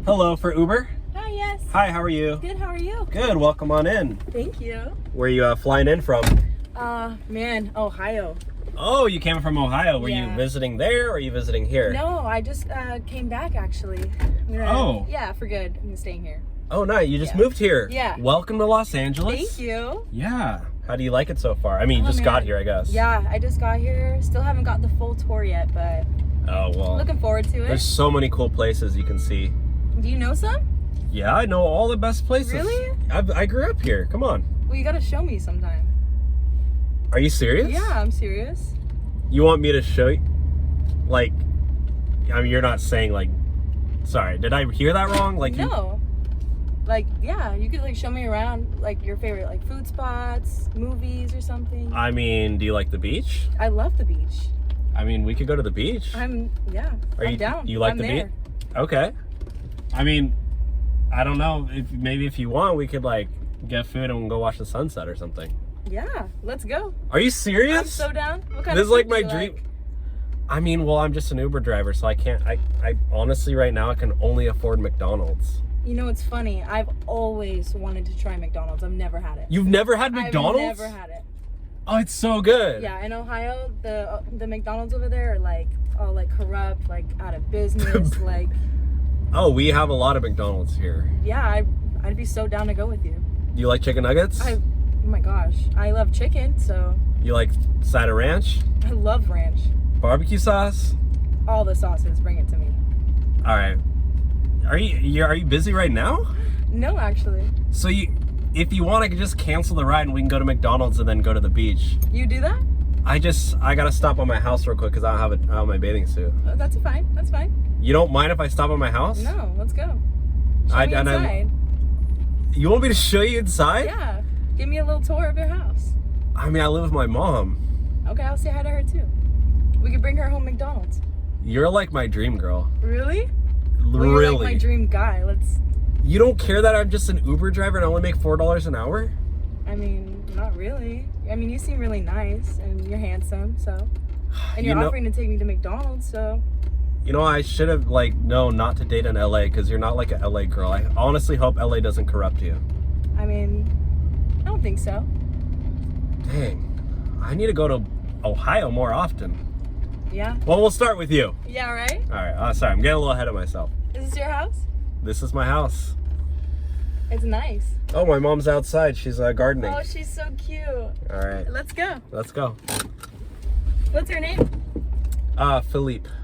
Hello for Uber. Hi, yes. Hi, how are you? Good, how are you? Good, welcome on in. Thank you. Where are you flying in from? Man, Ohio. Oh, you came from Ohio. Were you Yeah. visiting there or are you visiting here? No, I just came back actually. Oh. Yeah, for good. I'm staying here. Oh, nice. You just Yeah. moved here. Yeah. Welcome to Los Angeles. Thank you. Yeah. How do you like it so far? I mean, you just got here, I guess. Yeah, I just got here. Still haven't got the full tour yet, but Oh, well. looking forward to it. There's so many cool places you can see. Do you know some? Yeah, I know all the best places. Really? I grew up here. Come on. Well, you gotta show me sometime. Are you serious? Yeah, I'm serious. You want me to show you? Like, I mean, you're not saying like, sorry, did I hear that wrong? Like, No. Like, yeah, you could like show me around like your favorite like food spots, movies or something. I mean, do you like the beach? I love the beach. I mean, we could go to the beach. I'm down. You like I'm the there. beach? Okay. I mean, I don't know. Maybe if you want, we could like get food and go watch the sunset or something. Yeah, let's go. Are you serious? I'm so down. What kind This of is like food my do you dream. like? I mean, well, I'm just an Uber driver, so I can't. I honestly right now I can only afford McDonald's. You know, it's funny. I've always wanted to try McDonald's. I've never had it. You've never had McDonald's? I've never had it. Oh, it's so good. Yeah, in Ohio, the McDonald's over there are like all like corrupt, like out of business, like. Oh, we have a lot of McDonald's here. Yeah, I'd be so down to go with you. Do you like chicken nuggets? Oh my gosh, I love chicken, so. You like side of ranch? I love ranch. Barbecue sauce? All the sauces, bring it to me. All right. Are you busy right now? No, actually. So if you want, I could just cancel the ride and we can go to McDonald's and then go to the beach. You do that? I gotta stop at my house real quick because I don't have my bathing suit. That's fine. That's fine. You don't mind if I stop at my house? No, let's go. Show me inside. You want me to show you inside? Yeah. Give me a little tour of your house. I mean, I live with my mom. Okay, I'll say hi to her too. We could bring her home McDonald's. You're like my dream girl. Really? Well, Really? you're like my dream guy. You don't care that I'm just an Uber driver and I only make $4 an hour? I mean, not really. I mean, you seem really nice and you're handsome, so. And you're offering to take me to McDonald's, so. You know, I should have known not to date in LA because you're not like an LA girl. I honestly hope LA doesn't corrupt you. I mean, I don't think so. Dang, I need to go to Ohio more often. Yeah? Well, we'll start with you. Yeah, right? All right, sorry, I'm getting a little ahead of myself. Is this your house? This is my house. It's nice. Oh, my mom's outside. She's gardening. Oh, she's so cute. All right. Let's go. Let's go. What's her name? Philippe.